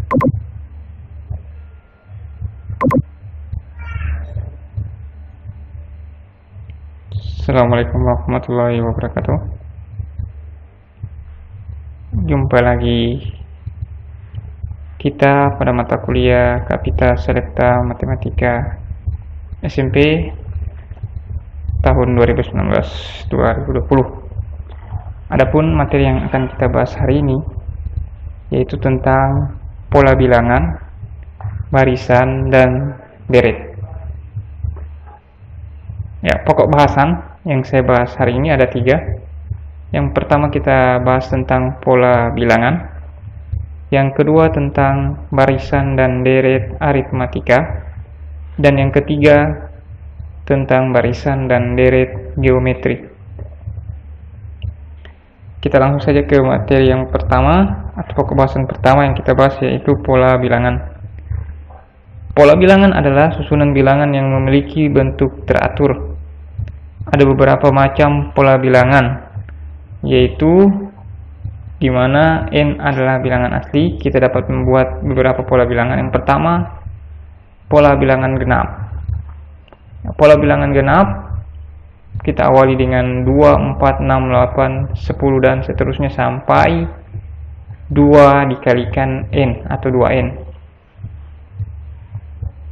Assalamualaikum warahmatullahi wabarakatuh. Jumpa lagi kita pada mata kuliah Kapita Selecta Matematika SMP tahun 2019-2020. Adapun materi yang akan kita bahas hari ini yaitu tentang pola bilangan, barisan, dan deret. Ya, pokok bahasan yang saya bahas hari ini ada 3. Yang pertama kita bahas tentang pola bilangan, yang kedua tentang barisan dan deret aritmatika, dan yang ketiga tentang barisan dan deret geometri. Kita langsung saja ke materi yang pertama atau pokok bahasan pertama yang kita bahas, yaitu pola bilangan. Pola bilangan adalah susunan bilangan yang memiliki bentuk teratur. Ada beberapa macam pola bilangan, yaitu di mana n adalah bilangan asli. Kita dapat membuat beberapa pola bilangan. Yang pertama, pola bilangan genap. Pola bilangan genap kita awali dengan 2, 4, 6, 8, 10 dan seterusnya sampai 2 dikalikan n atau 2n.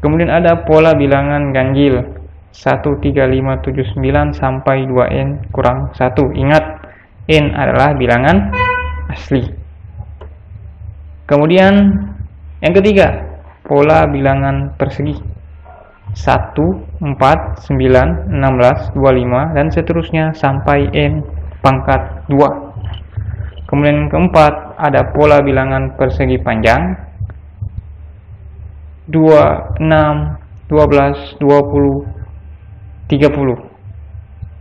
Kemudian ada pola bilangan ganjil 1, 3, 5, 7, 9 sampai 2n kurang 1. Ingat, n adalah bilangan asli. Kemudian yang ketiga, pola bilangan persegi 1, 4, 9, 16, 25 dan seterusnya sampai n pangkat 2. Kemudian yang keempat, ada pola bilangan persegi panjang 2, 6, 12, 20, 30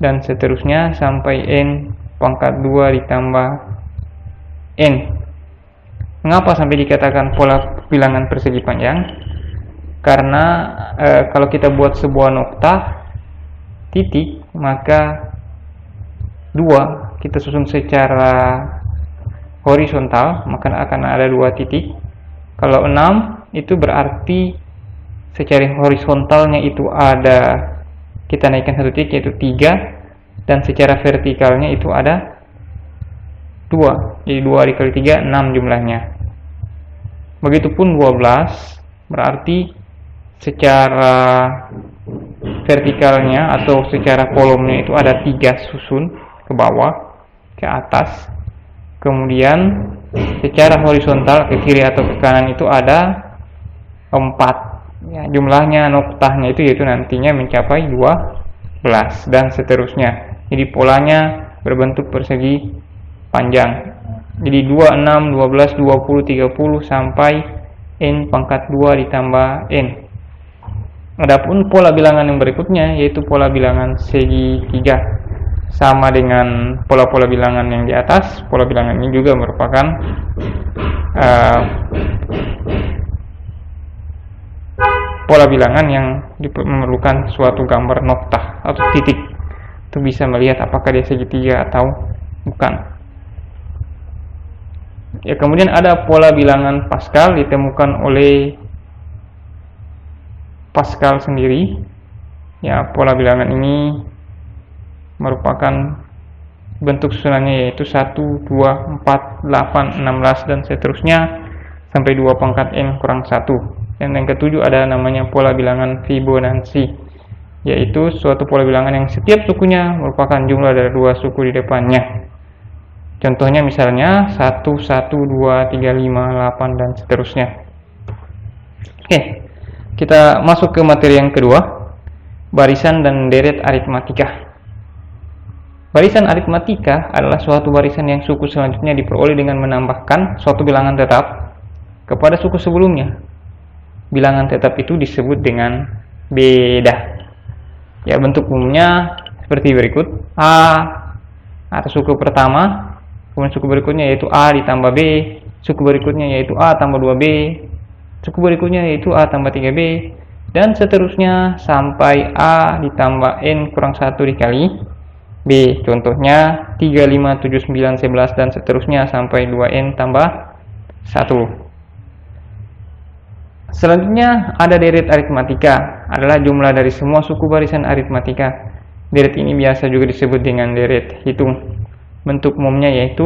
dan seterusnya sampai n pangkat 2 ditambah n. Mengapa sampai dikatakan pola bilangan persegi panjang? Karena kalau kita buat sebuah noktah titik, maka 2 kita susun secara horizontal, maka akan ada 2 titik. Kalau 6 itu berarti secara horizontalnya itu ada, kita naikkan 1 titik yaitu 3, dan secara vertikalnya itu ada 2. Jadi 2 dikali 3 6 jumlahnya. Begitupun 12 berarti secara vertikalnya atau secara kolomnya itu ada 3 susun ke bawah, ke atas. Kemudian secara horizontal ke kiri atau ke kanan itu ada 4. Ya, jumlahnya noktahnya itu yaitu nantinya mencapai 12 dan seterusnya. Jadi polanya berbentuk persegi panjang. Jadi 2, 6, 12, 20, 30 sampai n pangkat 2 ditambah n. Adapun pola bilangan yang berikutnya yaitu pola bilangan segi 3. Sama dengan pola-pola bilangan yang di atas, pola bilangan ini juga merupakan pola bilangan yang memerlukan suatu gambar noktah atau titik untuk bisa melihat apakah dia segitiga atau bukan. Ya, kemudian ada pola bilangan Pascal, ditemukan oleh Pascal sendiri. Ya, pola bilangan ini merupakan bentuk susunannya yaitu 1, 2, 4, 8, 16 dan seterusnya sampai 2 pangkat n kurang 1. Dan yang ketujuh ada namanya pola bilangan Fibonacci, yaitu suatu pola bilangan yang setiap sukunya merupakan jumlah dari 2 suku di depannya. Contohnya misalnya 1, 1, 2, 3, 5, 8 dan seterusnya. Oke, kita masuk ke materi yang kedua, barisan dan deret aritmatika. Barisan aritmatika adalah suatu barisan yang suku selanjutnya diperoleh dengan menambahkan suatu bilangan tetap kepada suku sebelumnya. Bilangan tetap itu disebut dengan beda. Ya, bentuk umumnya seperti berikut. A atau suku pertama, kemudian suku berikutnya yaitu A ditambah B, suku berikutnya yaitu A tambah 2B, suku berikutnya yaitu A tambah 3B, dan seterusnya sampai A ditambah N kurang 1 dikali B. Contohnya 3, 5, 7, 9, 11 dan seterusnya sampai 2N tambah 1. Selanjutnya ada deret aritmatika, adalah jumlah dari semua suku barisan aritmatika. Deret ini biasa juga disebut dengan deret hitung. Bentuk umumnya yaitu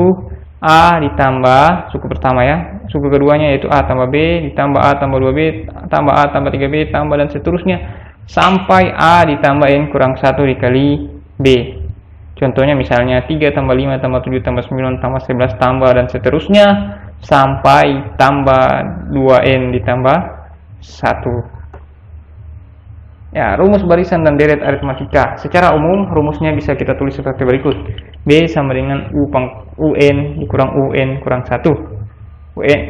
A ditambah suku pertama ya, suku keduanya yaitu A tambah B ditambah A tambah 2B tambah A tambah 3B tambah dan seterusnya sampai A ditambah N kurang 1 dikali B. Contohnya misalnya 3 tambah 5 tambah 7 tambah 9 tambah 11 tambah dan seterusnya sampai tambah 2N ditambah 1. Ya, rumus barisan dan deret aritmatika. Secara umum, rumusnya bisa kita tulis seperti berikut. B sama dengan UN dikurang UN kurang 1. UN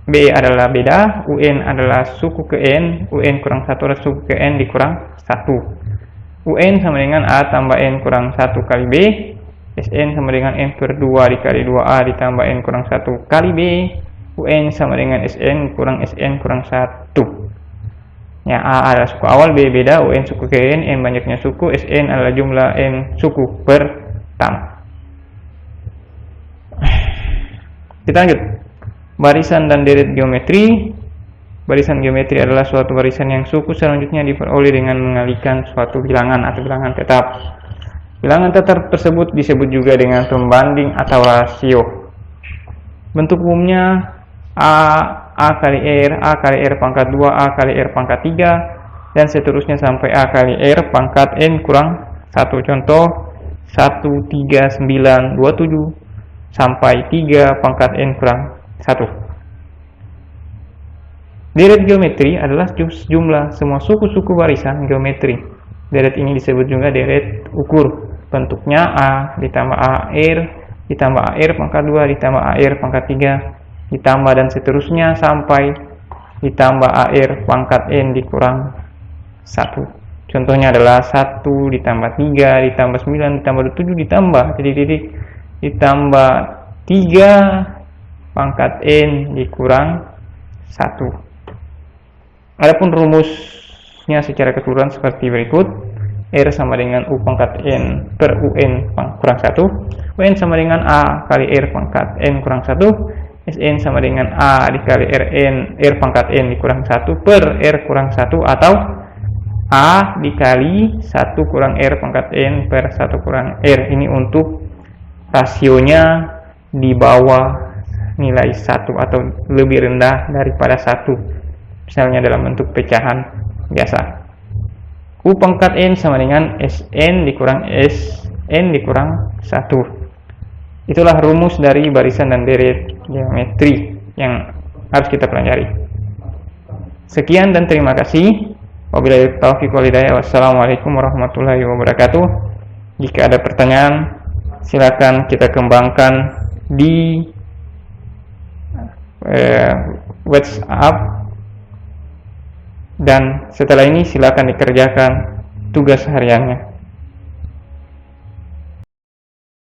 B adalah beda, UN adalah suku ke N, UN kurang 1 adalah suku ke N dikurang 1. UN sama dengan A tambah N kurang 1 kali B. SN sama dengan N per 2 dikali 2A ditambah N kurang 1 kali B. UN sama dengan SN kurang SN kurang 1. Ya, A adalah suku awal, B beda, UN suku ke N banyaknya suku, SN adalah jumlah N suku pertama. Kita lanjut. Barisan dan deret geometri. Barisan geometri adalah suatu barisan yang suku selanjutnya diperoleh dengan mengalihkan suatu bilangan atau bilangan tetap. Bilangan tetap tersebut disebut juga dengan pembanding atau rasio. Bentuk umumnya A kali R pangkat 2, A kali R pangkat 3, dan seterusnya sampai A kali R pangkat N kurang 1. Contoh 1, 3, 9, 27 sampai 3 pangkat N kurang 1. Deret geometri adalah jumlah semua suku-suku barisan geometri. Deret ini disebut juga deret ukur. Bentuknya A ditambah AR ditambah AR pangkat 2 ditambah AR pangkat 3 ditambah dan seterusnya sampai ditambah AR pangkat N dikurang 1. Contohnya adalah 1 ditambah 3 ditambah 9 ditambah 7 ditambah ditambah 3 pangkat N dikurang 1. Adapun rumusnya secara keseluruhan seperti berikut. R sama dengan U pangkat N per UN kurang 1. UN sama dengan A kali R pangkat N kurang 1. SN sama dengan A dikali R pangkat N dikurang 1 per R kurang 1 atau A dikali 1 kurang R pangkat N per 1 kurang R. Ini untuk rasionya di bawah nilai 1 atau lebih rendah daripada 1. Misalnya dalam bentuk pecahan biasa. U pangkat N sama dengan SN dikurang SN dikurang 1. Itulah rumus dari barisan dan deret geometri yang harus kita pelajari. Sekian dan terima kasih. Wabillahi taufiq wal hidayah. Wassalamualaikum warahmatullahi wabarakatuh. Jika ada pertanyaan, silakan kita kembangkan di WhatsApp. Dan setelah ini silakan dikerjakan tugas hariannya.